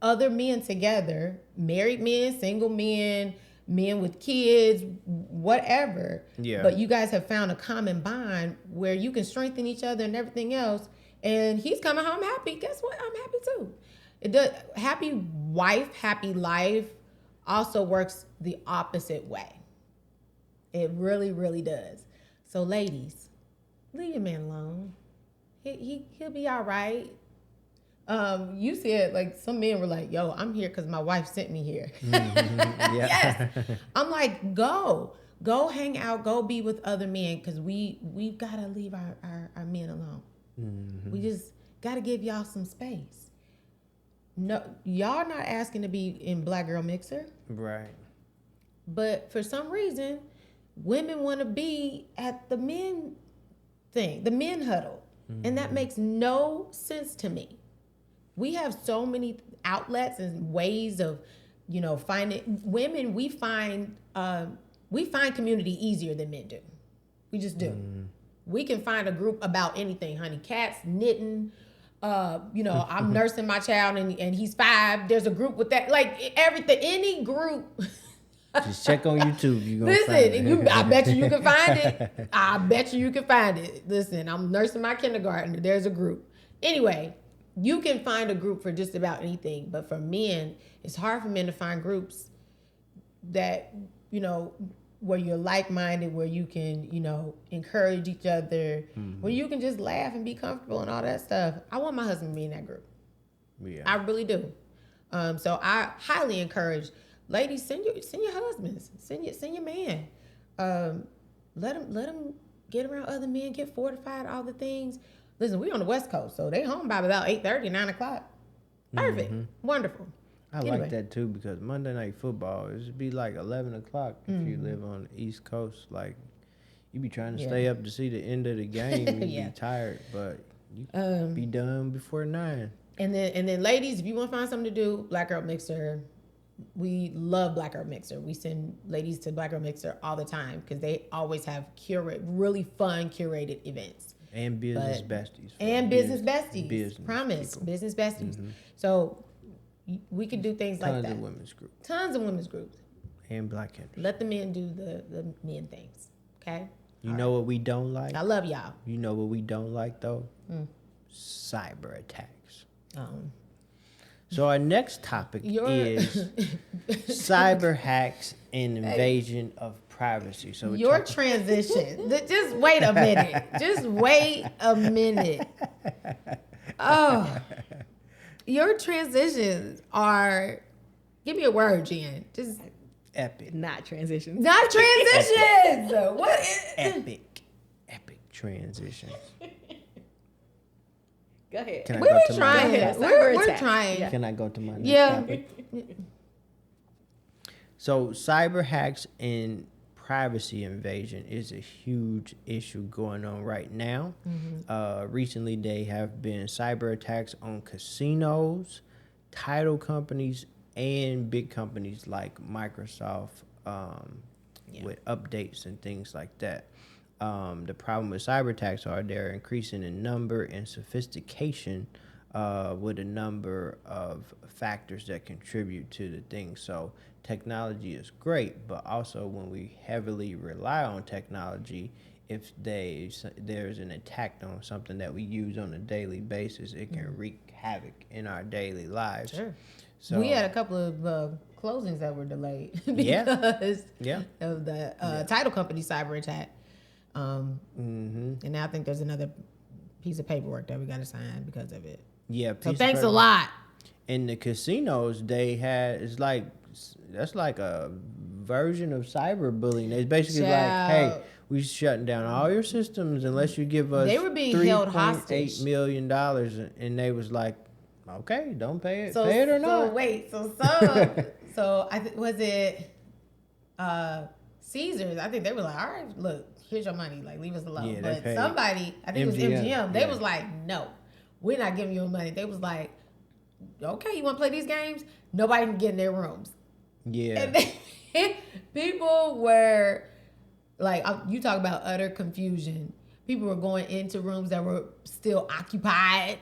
other men together, married men, single men, men with kids, whatever. Yeah. But you guys have found a common bond where you can strengthen each other and everything else. And he's coming home happy. Guess what? I'm happy too. It does. Happy wife, happy life also works the opposite way. It really, really does. So ladies, leave your man alone. He'll be all right. You said, like, some men were like, yo, I'm here because my wife sent me here. Yes. I'm like, go hang out, go be with other men, because we've got to leave our men alone. We just got to give y'all some space. No, y'all not asking to be in Black Girl Mixer. Right. But for some reason, women want to be at the men thing, the men huddle. And that makes no sense to me. We have so many outlets and ways of, finding women. We find community easier than men do. We just do. We can find a group about anything, honey. Cats, knitting. I'm nursing my child and he's 5. There's a group with that, like everything, any group. Just check on YouTube. You gonna find it. I bet you can find it. I bet you can find it. Listen, I'm nursing my kindergarten. There's a group. Anyway, you can find a group for just about anything. But for men, it's hard for men to find groups that, where you're like-minded, where you can, encourage each other, where you can just laugh and be comfortable and all that stuff. I want my husband to be in that group. Yeah. I really do. So I highly encourage ladies, send your husbands, send your man. Let him get around other men, get fortified, all the things. Listen, we on the West Coast, so they home by about 8:30, 9 o'clock. Perfect, wonderful. I like that too, because Monday Night Football, it should be like 11 o'clock if you live on the East Coast. Like, you be trying to stay up to see the end of the game. You be tired, but you be done before 9. And then ladies, if you want to find something to do, Black Girl Mixer. We love Black Girl Mixer. We send ladies to Black Girl Mixer all the time because they always have really fun curated events. And business besties. And business besties. Business Promise. people. Business besties. So we could do things like that. Tons of women's groups. Tons of women's groups. And Black History. Let the men do the men things. Okay? You know what we don't like? I love y'all. You know what we don't like, though? Cyber attacks. So our next topic is cyber hacks and invasion of privacy. So your transition. Just wait a minute. Just wait a minute. Oh, your transitions are. Give me a word, Jen. Just epic. Not transitions. Not transitions. What? Epic transitions. Go ahead. Can I We go were to my trying. next topic? We're trying. Can I go to my next Yeah. topic? So cyber hacks and privacy invasion is a huge issue going on right now. Recently, there have been cyber attacks on casinos, title companies, and big companies like Microsoft with updates and things like that. The problem with cyber attacks are they're increasing in number and sophistication with a number of factors that contribute to the thing. So technology is great, but also when we heavily rely on technology, if there's an attack on something that we use on a daily basis, it can wreak havoc in our daily lives. Sure. So we had a couple of closings that were delayed because of the title company cyber attack. And now I think there's another piece of paperwork that we got to sign because of it. Yeah. So thanks a lot. In the casinos, that's like a version of cyberbullying. It's basically like, hey, we shutting down all your systems unless you give us they were being held hostage. $3.8 million, and they was like, okay, don't pay it, pay it or not. So wait, so was it Caesars? I think they were like, all right, look, here's your money, like leave us alone. Yeah, but somebody, I think it was MGM, they was like, no, we're not giving you money. They was like, okay, you want to play these games? Nobody can get in their rooms. Yeah. And then, people were like, you talk about utter confusion. People were going into rooms that were still occupied.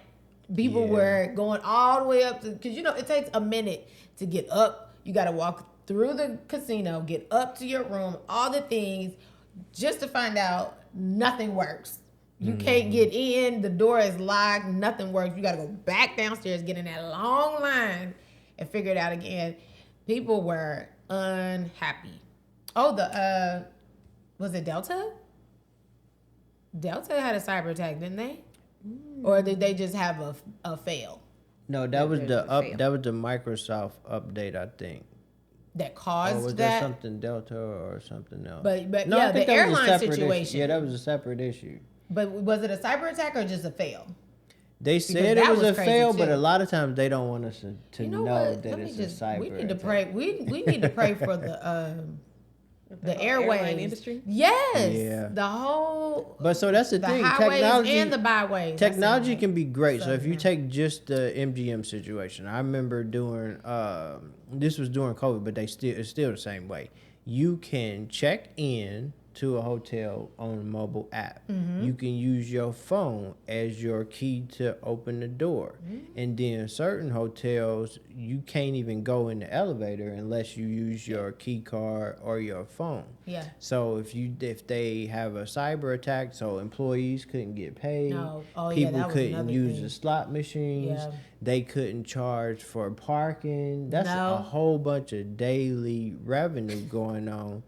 People were going all the way up to, because it takes a minute to get up. You got to walk through the casino, get up to your room, all the things, just to find out nothing works. You can't get in. The door is locked. Nothing works. You got to go back downstairs, get in that long line, and figure it out again. People were unhappy. Oh, was it Delta? Delta had a cyber attack, didn't they? Or did they just have a fail? No, that was the Microsoft update, I think. That caused or was that? That something Delta or something else? But no, yeah, I think the that was a airline separate situation. Issue. Yeah, that was a separate issue. But was it a cyber attack or just a fail? They said it was a fail, but a lot of times they don't want us to know that it's a cyber We need to attack. pray. We need to pray for The airline airways. industry. Yes. Yeah. The whole. But so that's the The thing. highways Technology and the byways. Technology can be great. So if you Southern. take just the MGM situation, I remember doing this was during COVID, but it's still the same way. You can check in to a hotel on a mobile app. You can use your phone as your key to open the door. And then certain hotels, you can't even go in the elevator unless you use your key card or your phone. Yeah. So if they have a cyber attack, so employees couldn't get paid, No. Oh, yeah, people that was couldn't another use thing. the slot machines, Yeah. they couldn't charge for parking. That's No. a whole bunch of daily revenue going on.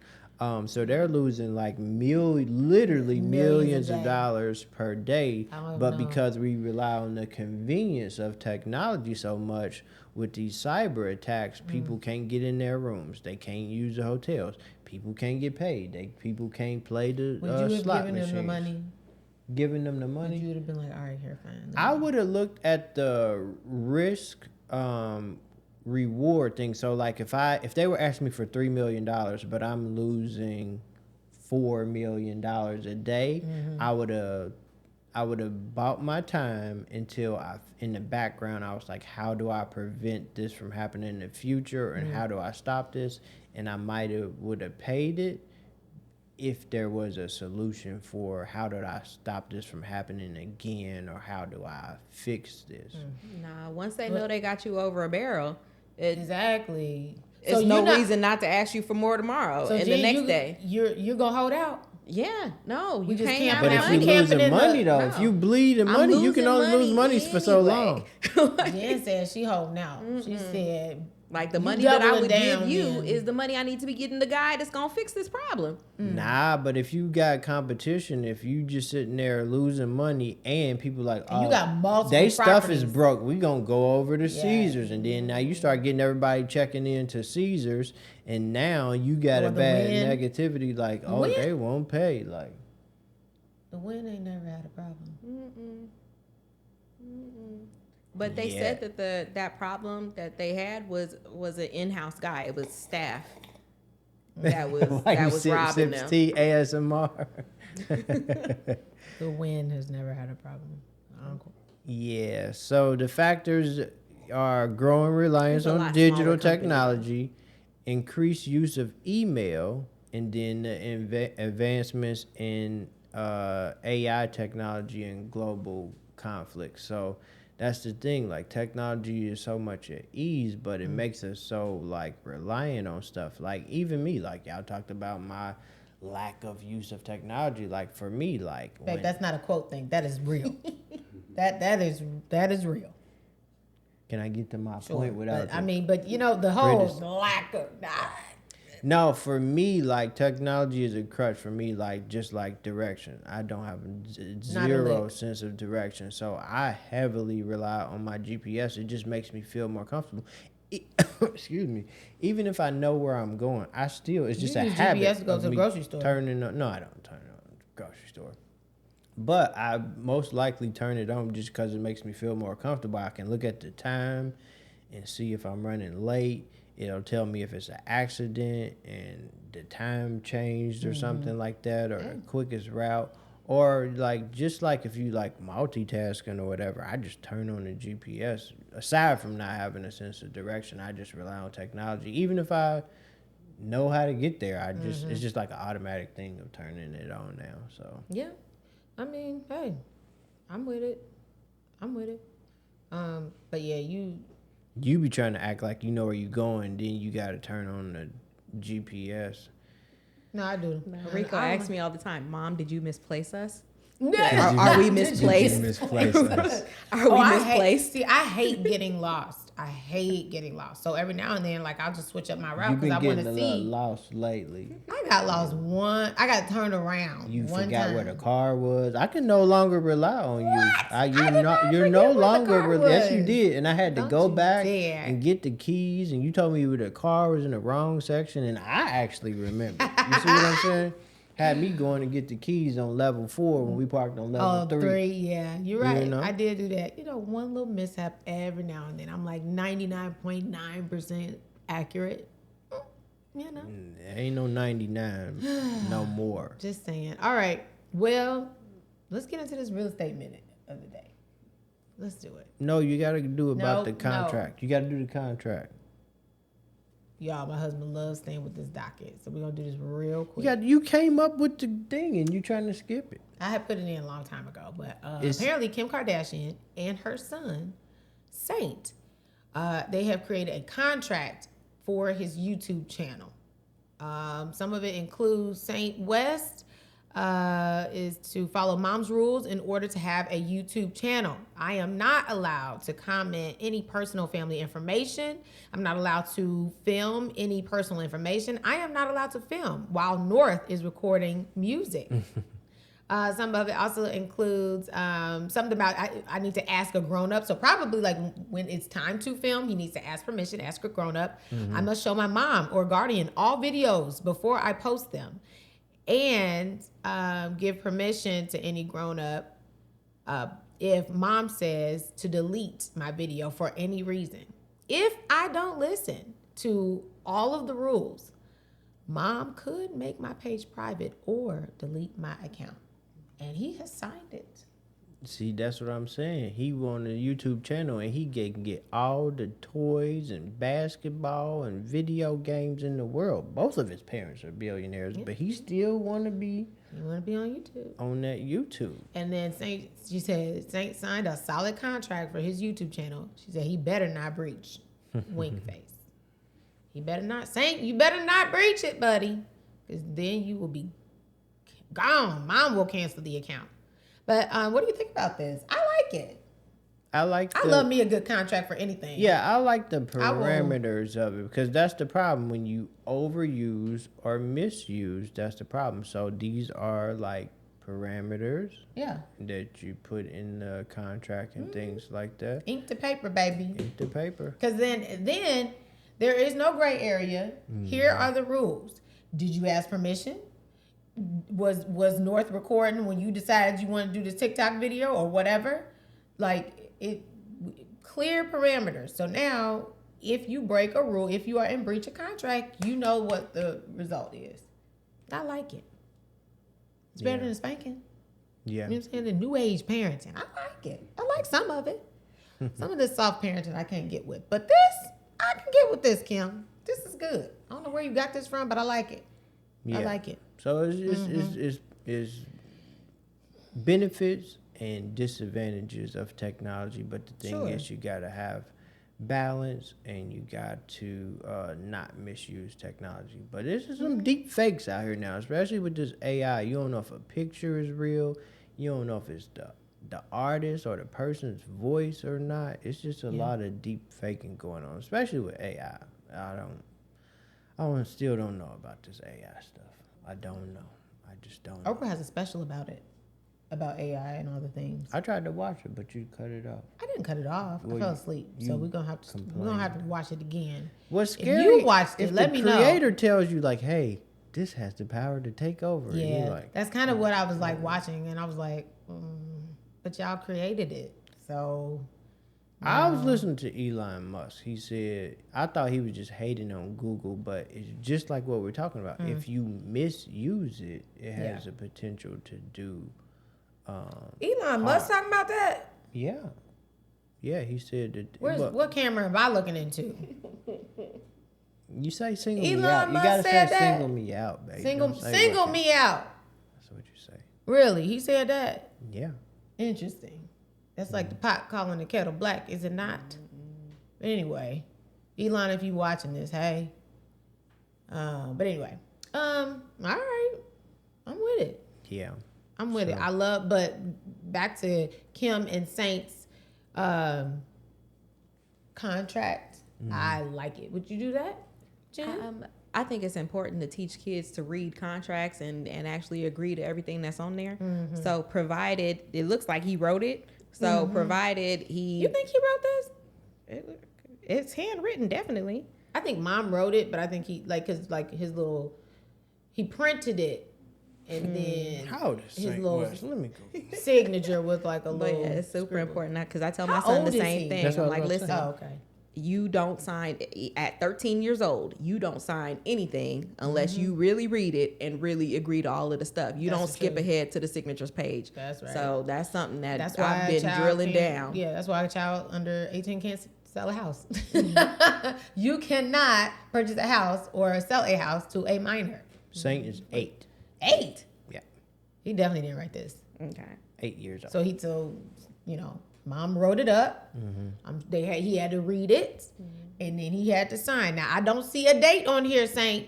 So they're losing like literally millions a of day. dollars per day. I don't But know. because we rely on the convenience of technology so much, with these cyber attacks, people can't get in their rooms. They can't use the hotels. People can't get paid. People can't play the Would you have slot given machines. them the money? Giving them the Would money? you would have been like, all right, here, fine. I would have looked at the risk reward thing. So like if they were asking me for $3 million, but I'm losing $4 million a day, I would have bought my time until in the background I was like, how do I prevent this from happening in the future, and how do I stop this? And I would have paid it if there was a solution for how did I stop this from happening again, or how do I fix this? Nah, once they know they got you over a barrel, Exactly. it's no reason not to ask you for more tomorrow So and Jen, the next day. You're gonna hold out. Yeah, no, you just can't can't have But put my if we you money. camping losing in the- money though, no. if you bleeding I'm money, you losing can only lose money for so long. anyway. Jen said she holding out. She said, Like the You money that I doubling would give down you then. is the money I need to be getting the guy that's gonna fix this problem. Nah, but if you got competition, if you just sitting there losing money and people like, And you got multiple they stuff is properties. broke, we gonna go over to Yeah. Caesars, and then now you start getting everybody checking into Caesars, and now you got Or a the bad Wynn. negativity like, oh, Wynn? they won't pay. Like, the Wynn ain't never had a problem. But they Yeah. said that that problem that they had was an in-house guy. It was staff that was why that you was sip robbing sips them. tea ASMR? The Wynn has never had a problem. Uncle. Yeah, so the factors are growing reliance It's a on lot digital smaller company, technology, increased use of email, and then the advancements in AI technology and global conflict. So that's the thing. Like, technology is so much at ease, but it makes us so like reliant on stuff. Like even me, like y'all talked about my lack of use of technology. Like for me, like Babe, that's not a quote thing. That is real. that is real. can I get to my Sure. point without? But, I mean, but you know, the whole British- lack of No, for me, like technology is a crutch for me, like just like direction. I don't have zero lick. sense of direction, so I heavily rely on my GPS. It just makes me feel more comfortable. Excuse me. Even if I know where I'm going, it's just a use habit. GPS to go of to the me grocery store. Turning on, no, I don't turn it on at the grocery store. But I most likely turn it on just because it makes me feel more comfortable. I can look at the time and see if I'm running late. It'll tell me if it's an accident and the time changed or something like that, or the quickest route. Or like just like if you like multitasking or whatever, I just turn on the GPS. Aside from not having a sense of direction, I just rely on technology. Even if I know how to get there, it's just like an automatic thing of turning it on now. So Yeah. I mean, hey, I'm with it. But yeah, you you be trying to act like you know where you're going, then you got to turn on the GPS. no, I do. Rico I asks me all the time, "Mom, did you misplace us? No. Are we misplaced? Misplaced us. Are we I misplaced?" I hate getting lost. So every now and then, like I'll just switch up my route You've been because I want getting to a little see. lost lately. I got lost I got turned around. You one forgot time. where the car was. I can no longer rely on you. I did not You're forget no where the longer. car Yes, you was. did. And I had to Don't go you back dare. and get the keys. And you told me the car was in the wrong section. And I actually remember. You see what I'm saying? Had me going to get the keys on level 4 when we parked on level 3. Yeah, you're right. You know? I did do that. You know, one little mishap every now and then. I'm like 99.9% accurate. You know. Ain't no 99 no more. Just saying. All right. Well, let's get into this real estate minute of the day. Let's do it. No, you got to do about the No. contract. You got to do the contract. Y'all, my husband loves staying with this docket, so we're gonna do this real quick. You came up with the thing and you trying to skip it. I had put it in a long time ago, but It's- apparently Kim Kardashian and her son, Saint, they have created a contract for his YouTube channel. Some of it includes Saint West is to follow mom's rules in order to have a YouTube channel. I am not allowed to comment any personal family information. I'm not allowed to film any personal information. I am not allowed to film while North is recording music. Some of it also includes something about I need to ask a grown up. So probably like when it's time to film, he needs to ask permission, ask a grown up. I must show my mom or guardian all videos before I post them, and give permission to any grown up if mom says to delete my video for any reason. If I don't listen to all of the rules, mom could make my page private or delete my account. And he has signed it. See, that's what I'm saying. He on a YouTube channel and he can get all the toys and basketball and video games in the world. Both of his parents are billionaires, but he still want to be You want to be on YouTube. on that YouTube. And then she said Saint signed a solid contract for his YouTube channel. She said he better not breach. Wink face. He better not. Saint, you better not breach it, buddy. Because then you will be gone. Mom will cancel the account. But what do you think about this? I like it. I love me a good contract for anything. Yeah, I like the parameters of it because that's the problem. When you overuse or misuse, that's the problem. So these are like parameters that you put in the contract and things like that. Ink to paper, baby. Ink to paper. Because then there is no gray area. Here are the rules. Did you ask permission? Was North recording when you decided you want to do this TikTok video or whatever? Like clear parameters. So now if you break a rule, if you are in breach of contract, you know what the result is. I like it. It's better than spanking. Yeah. You know what I'm saying? The new age parenting. I like it. I like some of it. Some of this soft parenting I can't get with. But this, I can get with this, Kim. This is good. I don't know where you got this from, but I like it. Yeah. I like it. So it's benefits and disadvantages of technology, but the thing is you got to have balance and you got to not misuse technology. But there's some deep fakes out here now, especially with this AI. You don't know if a picture is real. You don't know if it's the artist or the person's voice or not. It's just a lot of deep faking going on, especially with AI. I still don't know about this AI stuff. I don't know. I just don't know. Oprah has a special about it, about AI and all the things. I tried to watch it, but you cut it off. I didn't cut it off. I fell asleep, so we're gonna have to watch it again. What's scary? If you watched it, if let me know. The creator tells you like, "Hey, this has the power to take over." Yeah, and you're like, that's kind of what I was like watching, and I was like, but y'all created it, so. I was listening to Elon Musk. He said, I thought he was just hating on Google, but it's just like what we're talking about. If you misuse it, it has the potential to do. Elon Musk talking about that? Yeah. Yeah, he said that. What camera am I looking into? You say single Elon me out. You Musk gotta say said that? single me out, baby. Single Don't say what me out. That's what you say. Really? He said that? Yeah. Interesting. That's like the pot calling the kettle black, is it not? But anyway, Elon, if you watching this, hey. But anyway, all right, I'm with it. Yeah. I'm with it. I love, but back to Kim and Saint's contract. I like it. Would you do that, Jen? I think it's important to teach kids to read contracts and actually agree to everything that's on there. So provided, it looks like he wrote it. So provided he... You think he wrote this? It's handwritten, definitely. I think mom wrote it, but I think he, his little, he printed it and then How old is his Saint little West? Let me go. signature with like a But little. yeah, it's super scribble. important because I tell my How son the old is same he? thing. That's what I'm I like, was listen, saying. Oh, okay. you don't sign at 13 years old. You don't sign anything unless you really read it and really agree to all of the stuff. You That's don't the skip truth. ahead to the signatures page. That's right. So that's something that That's why I've a been child drilling can't- down. Yeah, that's why a child under 18 can't sell a house. You cannot purchase a house or sell a house to a minor. Saint is 8. 8. Yeah, He definitely didn't write this. Okay. 8 years old. So mom wrote it up. He had to read it, and then he had to sign. Now I don't see a date on here, Saint.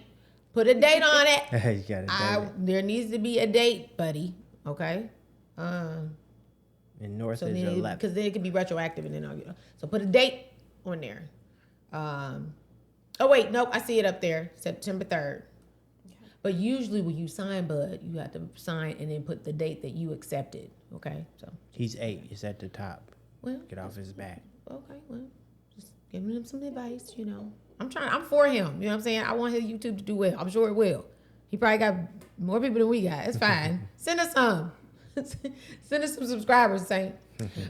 Put a date on it. You got it. There needs to be a date, buddy. Okay. And North So is then, 11. because then it could be retroactive, and then so put a date on there. Oh wait, nope, I see it up there, September 3rd. But usually when you sign, bud, you have to sign and then put the date that you accepted. Okay, so He's 8. It's at the top. well, Get off his back. okay, well, just giving him some advice. I'm for him. You know what I'm saying? I want his YouTube to do well. I'm sure it will. He probably got more people than we got. It's fine. Send us some. Send us some subscribers, Saint.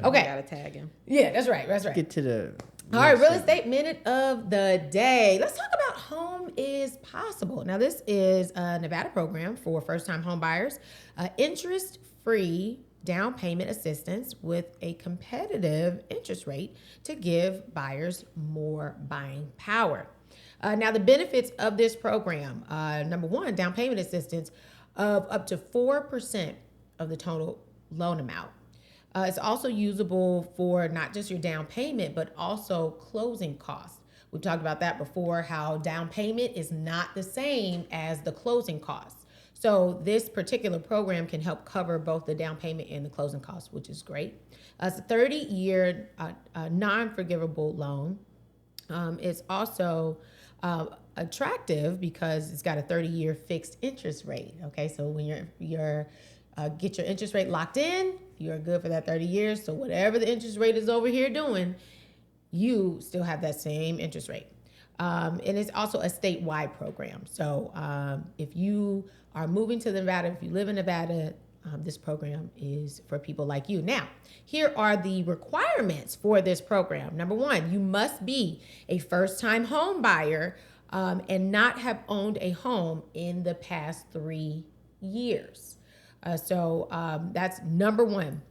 Okay. Gotta tag him. Yeah, that's right. That's right. Get to the. All right, real estate minute of the day. Let's talk about Home is Possible. Now, this is a Nevada program for first-time home buyers. Interest-free down payment assistance with a competitive interest rate to give buyers more buying power. Now, the benefits of this program, number one, down payment assistance of up to 4% of the total loan amount. It's also usable for not just your down payment, but also closing costs. We've talked about that before, how down payment is not the same as the closing costs. So this particular program can help cover both the down payment and the closing costs, which is great. It's a 30-year non-forgivable loan. It's also attractive because it's got a 30-year fixed interest rate. Okay, so when you're get your interest rate locked in, you're good for that 30 years. So whatever the interest rate is over here doing, you still have that same interest rate. And it's also a statewide program. So if you are moving to Nevada, if you live in Nevada, this program is for people like you. Now, here are the requirements for this program. Number one, you must be a first-time home buyer and not have owned a home in the past 3 years. So that's number one.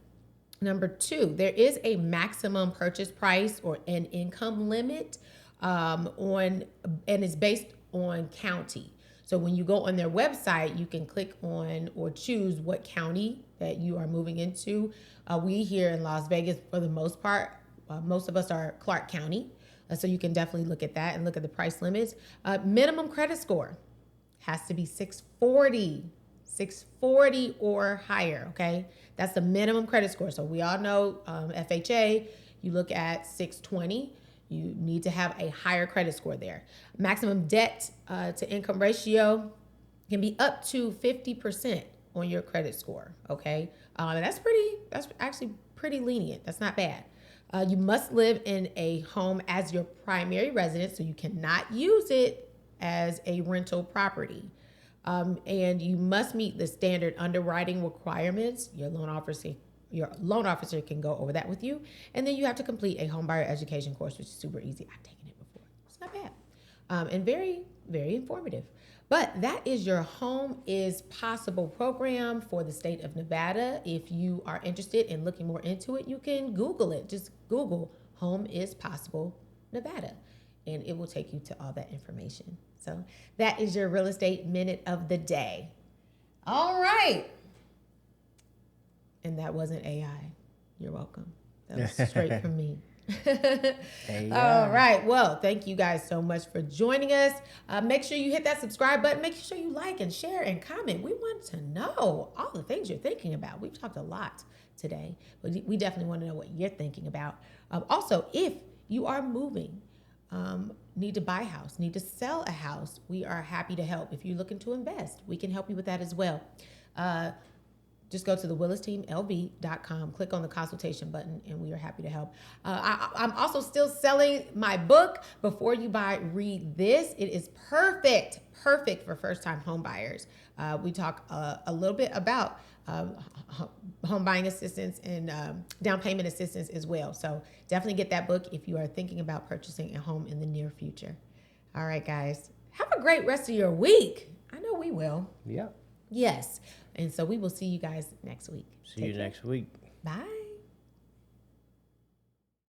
Number two, there is a maximum purchase price or an income limit and it's based on county. So when you go on their website, you can click on or choose what county that you are moving into. We here in Las Vegas, for the most part, most of us are Clark County. So you can definitely look at that and look at the price limits. Minimum credit score has to be 640 or higher, okay? That's the minimum credit score. So we all know FHA, you look at 620. You need to have a higher credit score there. Maximum debt to income ratio can be up to 50% on your credit score, okay? And that's actually pretty lenient. That's not bad. You must live in a home as your primary residence, so you cannot use it as a rental property. And you must meet the standard underwriting requirements. Your loan officer can go over that with you. And then you have to complete a home buyer education course, which is super easy. I've taken it before. It's not bad. And very, very informative. But that is your Home is Possible program for the state of Nevada. If you are interested in looking more into it, you can Google it. Just Google Home is Possible Nevada, and it will take you to all that information. So that is your real estate minute of the day. All right. And that wasn't AI. You're welcome. That was straight from me. All right. Well, thank you guys so much for joining us. Make sure you hit that subscribe button. Make sure you like and share and comment. We want to know all the things you're thinking about. We've talked a lot today, but we definitely want to know what you're thinking about. Also, if you are moving, need to buy a house, need to sell a house, we are happy to help. If you're looking to invest, we can help you with that as well. just go to the willisteamlv.com, click on the consultation button, and we are happy to help. I'm also still selling my book, Before You Buy, Read This. It is perfect for first-time home buyers. We talk a little bit about home buying assistance and down payment assistance as well. So definitely get that book if you are thinking about purchasing a home in the near future. All right, guys. Have a great rest of your week. I know we will. Yeah. Yes. And so we will see you guys next week. See you next week. Bye.